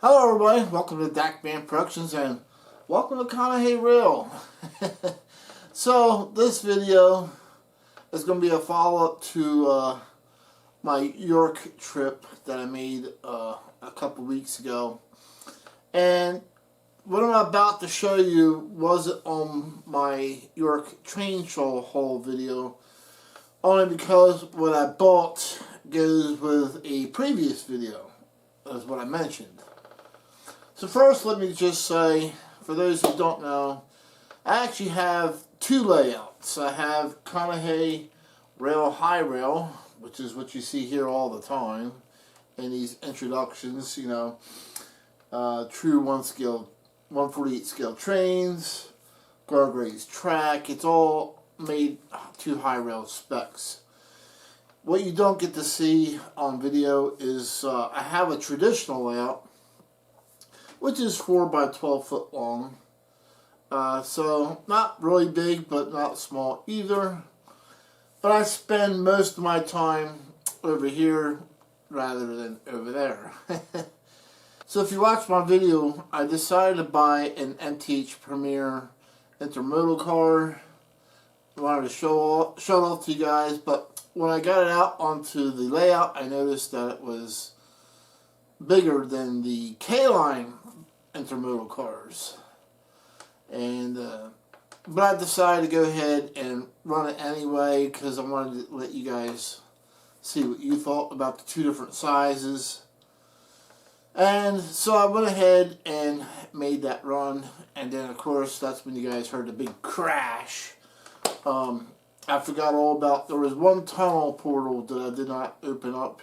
Hello everybody, welcome to Dak Band Productions and welcome to Conahee Rail. So this video is going to be a follow-up to my York trip that I made a couple weeks ago. And what I'm about to show you wasn't on my York train show haul video, only because what I bought goes with a previous video, as what I mentioned. So first, let me just say, for those who don't know, I actually have two layouts. I have Conahee Rail High Rail, which is what you see here all the time in these introductions, you know, true 148 scale trains, guardrails track. It's all made to high rail specs. What you don't get to see on video is I have a traditional layout, which is 4 by 12 foot long. So not really big, but not small either. But I spend most of my time over here rather than over there. So if you watch my video, I decided to buy an MTH Premier Intermodal car. I wanted to show it off to you guys, but when I got it out onto the layout, I noticed that it was bigger than the K-Line intermodal cars, and but I decided to go ahead and run it anyway because I wanted to let you guys see what you thought about the two different sizes. And so I went ahead and made that run, and then of course that's when you guys heard the big crash. I forgot all about, there was one tunnel portal that I did not open up,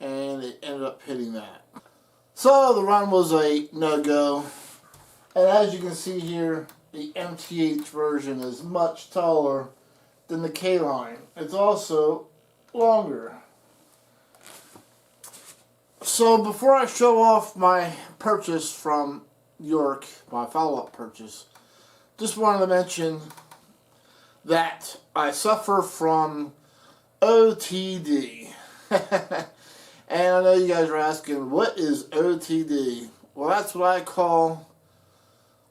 and it ended up hitting that. So the run was a no-go, and as you can see here, the MTH version is much taller than the K-Line. It's also longer. So before I show off my purchase from York, my follow-up purchase, just wanted to mention that I suffer from OTD. And I know you guys are asking, what is OTD? Well, that's what I call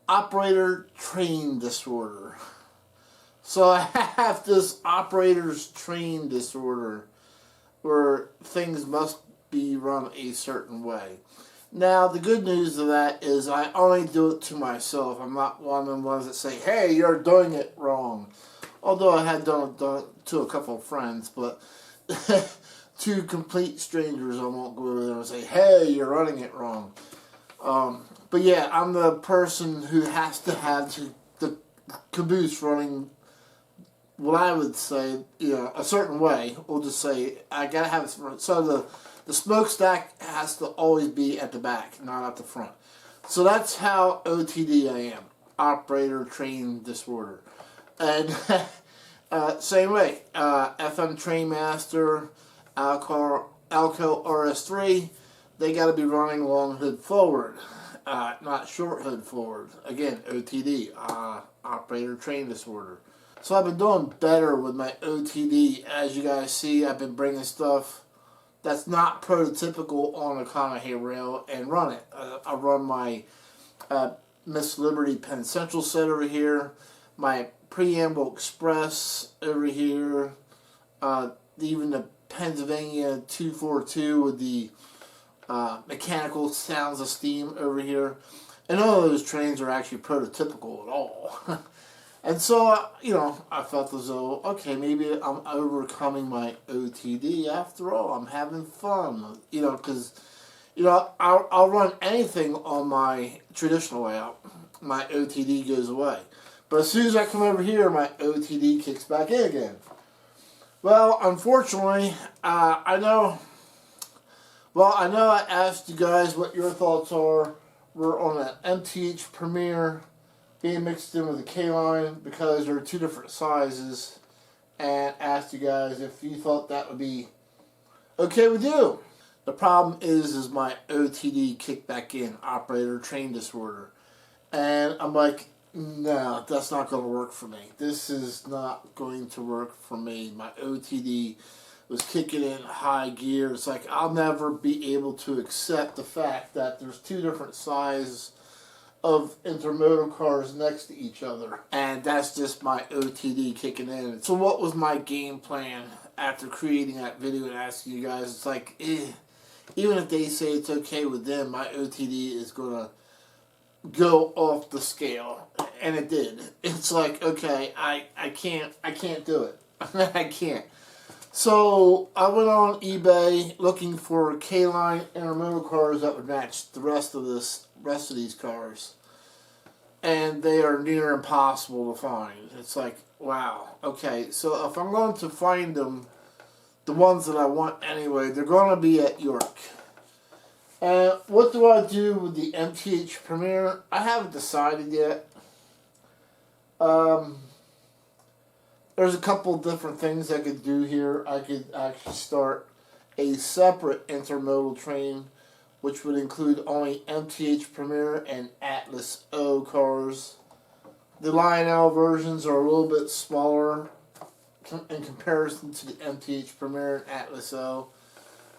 operator train disorder. So I have this operator's train disorder where things must be run a certain way. Now, the good news of that is I only do it to myself. I'm not one of the ones that say, hey, you're doing it wrong. Although I had done it to a couple of friends, but to complete strangers, I won't go over there and say, hey, you're running it wrong. But yeah, I'm the person who has to have the caboose running what I would say, you know, a certain way. We'll just say, I gotta have it. So the smokestack has to always be at the back, not at the front. So that's how OTD I am. Operator train disorder. And same way, FM Train Master, Alco RS3, they got to be running long hood forward, not short hood forward. Again, OTD, operator train disorder. So I've been doing better with my OTD. As you guys see, I've been bringing stuff that's not prototypical on a Conahee rail and run it. I run my Miss Liberty Penn Central set over here, my Preamble Express over here, even the Pennsylvania 242 with the mechanical sounds of steam over here. And all of those trains are actually prototypical at all. And so, you know, I felt as though, okay, maybe I'm overcoming my OTD after all. I'm having fun, you know, because, you know, I'll run anything on my traditional layout. My OTD goes away. But as soon as I come over here, my OTD kicks back in again. Well, unfortunately, I know I asked you guys what your thoughts are. We're on an MTH Premier being mixed in with the K-Line because they're two different sizes, and asked you guys if you thought that would be okay with you. The problem is my OTD kicked back in, operator train disorder. And I'm like, no, that's not going to work for me. This is not going to work for me. My OTD was kicking in high gear. It's like I'll never be able to accept the fact that there's two different sizes of intermodal cars next to each other, and that's just my OTD kicking in. So what was my game plan after creating that video and asking you guys? It's like, even if they say it's okay with them, my OTD is gonna go off the scale, and it did. It's like, okay, I can't do it. I can't. So I went on eBay looking for K-line intermodal cars that would match the rest of these cars, and they are near impossible to find. It's like, wow, okay, so if I'm going to find them, the ones that I want anyway, they're going to be at York. And what do I do with the MTH Premier? I haven't decided yet. There's a couple different things I could do here. I could actually start a separate intermodal train, which would include only MTH Premier and Atlas O cars. The Lionel versions are a little bit smaller in comparison to the MTH Premier and Atlas O.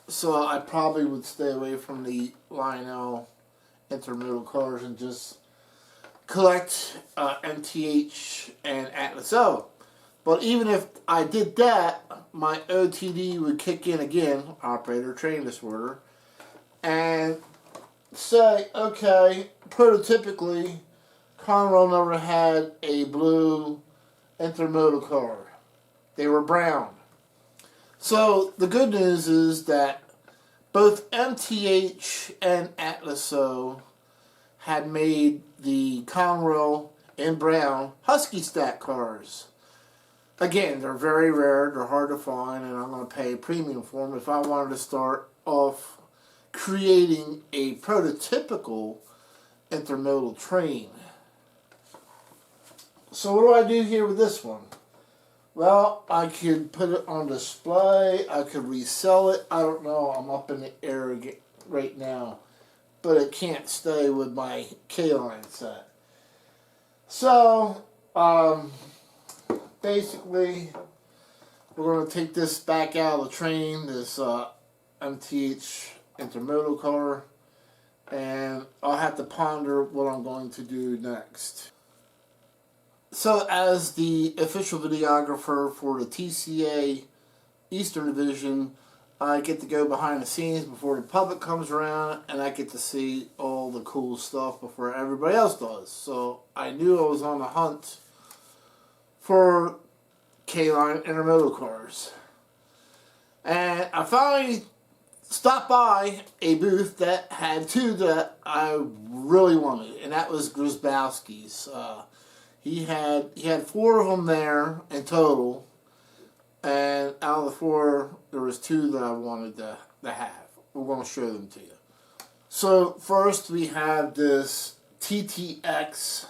So I probably would stay away from the Lionel intermodal cars and just collect MTH and Atlas O. But even if I did that, my OTD would kick in again, operator train disorder, and say, okay, prototypically, Conrail never had a blue intermodal car. They were brown. So the good news is that both MTH and Atlas O had made the Conrail in brown Husky Stack cars. Again, they're very rare, they're hard to find, and I'm going to pay a premium for them if I wanted to start off creating a prototypical intermodal train. So what do I do here with this one? Well, I could put it on display, I could resell it, I don't know, I'm up in the air right now, but it can't stay with my K-line set. So, basically, we're going to take this back out of the train, this MTH intermodal car, and I'll have to ponder what I'm going to do next. So as the official videographer for the TCA Eastern Division, I get to go behind the scenes before the public comes around, and I get to see all the cool stuff before everybody else does. So I knew I was on the hunt for K-line intermodal cars. And I finally stopped by a booth that had two that I really wanted, and that was Grzyzbowski's. He had four of them there in total, and out of the four, there was two that I wanted to have. We're going to show them to you. So first we have this TTX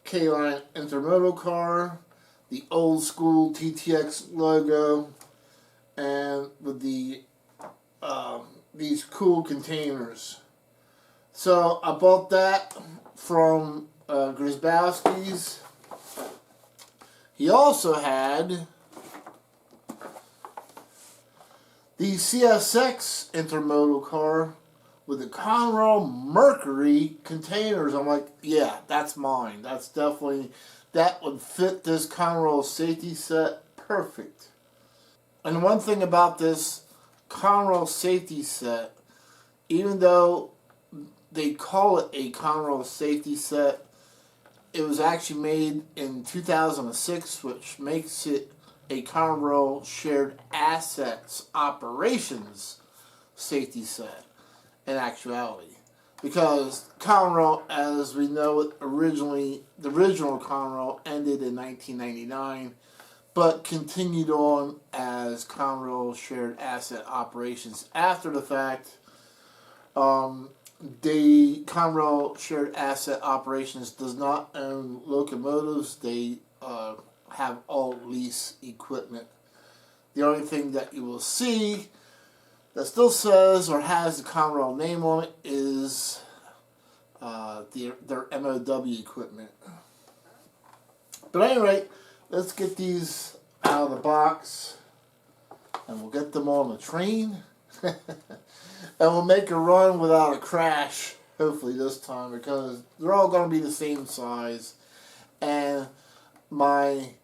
K-line intermodal car, the old school TTX logo, and with the these cool containers. So I bought that from Grzyzbowski's. He also had the CSX intermodal car with the Conrail Mercury containers. I'm like, yeah, that's mine. That's definitely, that would fit this Conrail safety set perfect. And one thing about this Conrail safety set, even though they call it a Conrail safety set, it was actually made in 2006, which makes it a Conrail shared assets operations safety set in actuality. Because Conrail, as we know it originally, the original Conrail ended in 1999, but continued on as Conrail shared asset operations after the fact. The Conrail shared asset operations does not own locomotives. They have all lease equipment. The only thing that you will see that still says or has the Conrail name on it is their MOW equipment. But anyway, let's get these out of the box. and we'll get them on the train. And we'll make a run without a crash, hopefully this time, because they're all going to be the same size. And my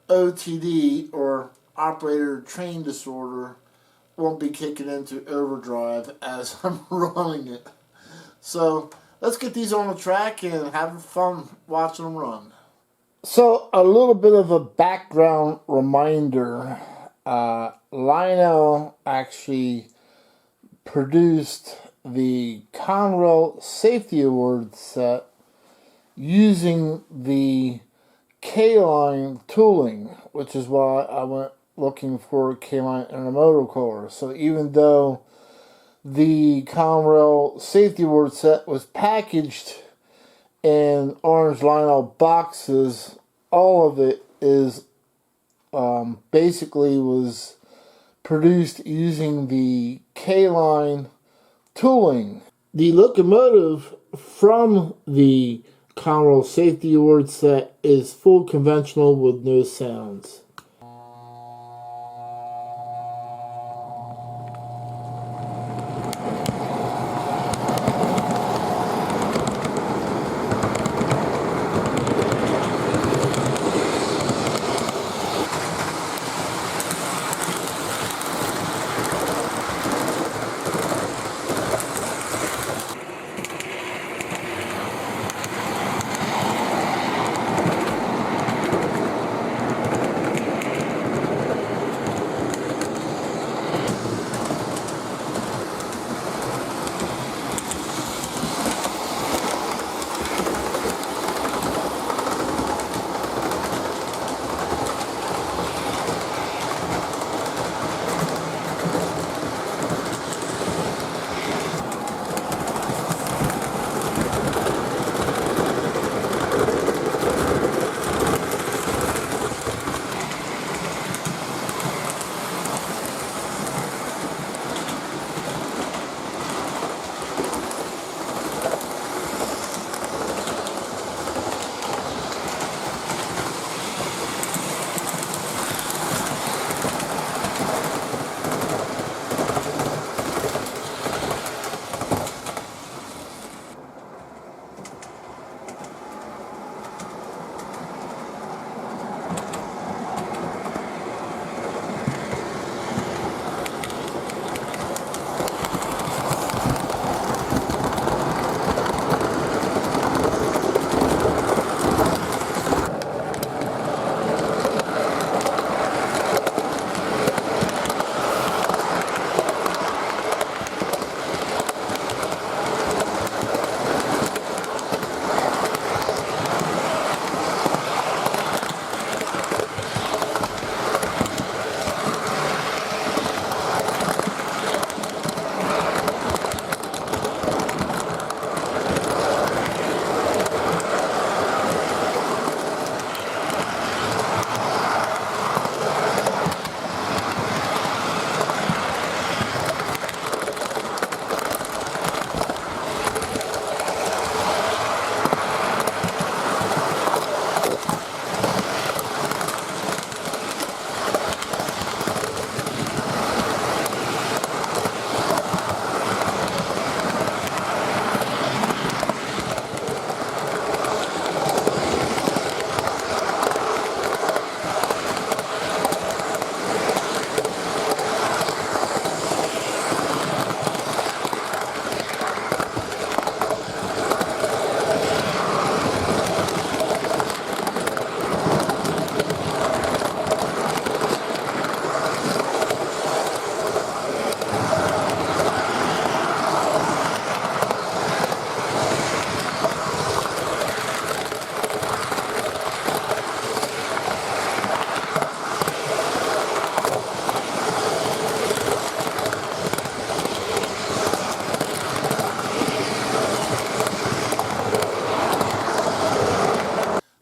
OTD, or operator train disorder, won't be kicking into overdrive as I'm running it. So let's get these on the track and have fun watching them run. So a little bit of a background reminder. Lionel actually produced the Conrail Safety Award set using the K-line tooling, which is why I went looking for K-line Intermodal cars. So even though the Conrail Safety Award set was packaged in orange Lionel boxes, all of it is basically was produced using the K-line tooling. The locomotive from the Conrail Safety Award set is full conventional with no sounds.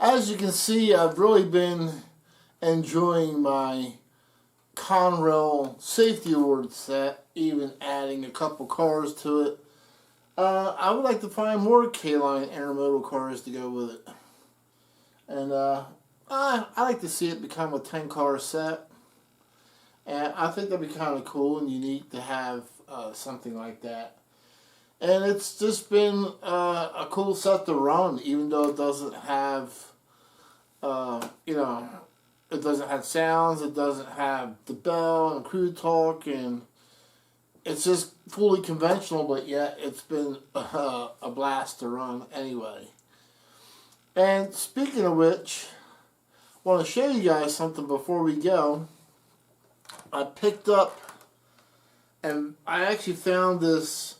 As you can see, I've really been enjoying my Conrail Safety Award set, even adding a couple cars to it. I would like to find more K-line Intermodal cars to go with it. And I like to see it become a 10-car set. And I think that'd be kind of cool and unique to have something like that. And it's just been a cool set to run, even though it doesn't have, you know, it doesn't have sounds, it doesn't have the bell and crew talk, and it's just fully conventional, but yet it's been a blast to run anyway. And speaking of which, I want to show you guys something before we go. I picked up, and I actually found this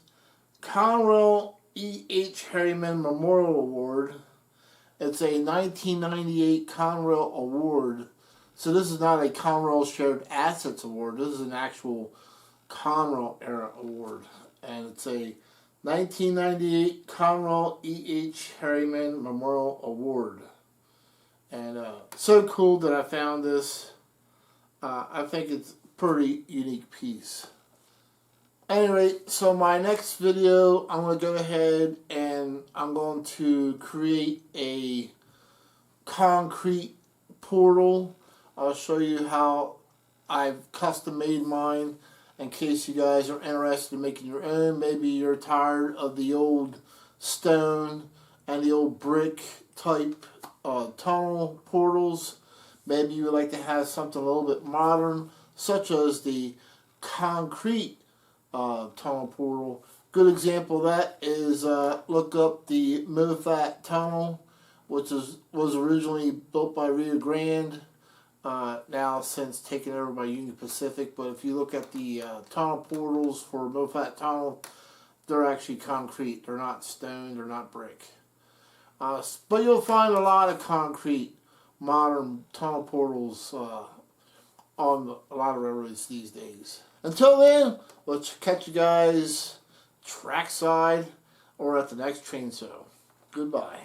Conrail E.H. Harriman Memorial Award. It's a 1998 Conrail Award. So this is not a Conrail Shared Assets Award. This is an actual Conrail era award. And it's a 1998 Conrail E.H. Harriman Memorial Award. And so cool that I found this. I think it's a pretty unique piece. Anyway, so my next video, I'm going to go ahead and I'm going to create a concrete portal. I'll show you how I've custom made mine in case you guys are interested in making your own. Maybe you're tired of the old stone and the old brick type tunnel portals. Maybe you would like to have something a little bit modern, such as the concrete tunnel portal. Good example of that is look up the Moffat Tunnel, which was originally built by Rio Grande, now since taken over by Union Pacific. But if you look at the tunnel portals for Moffat Tunnel, they're actually concrete. They're not stone. They're not brick. But you'll find a lot of concrete modern tunnel portals on a lot of railroads these days. Until then, let's catch you guys trackside or at the next train show. Goodbye.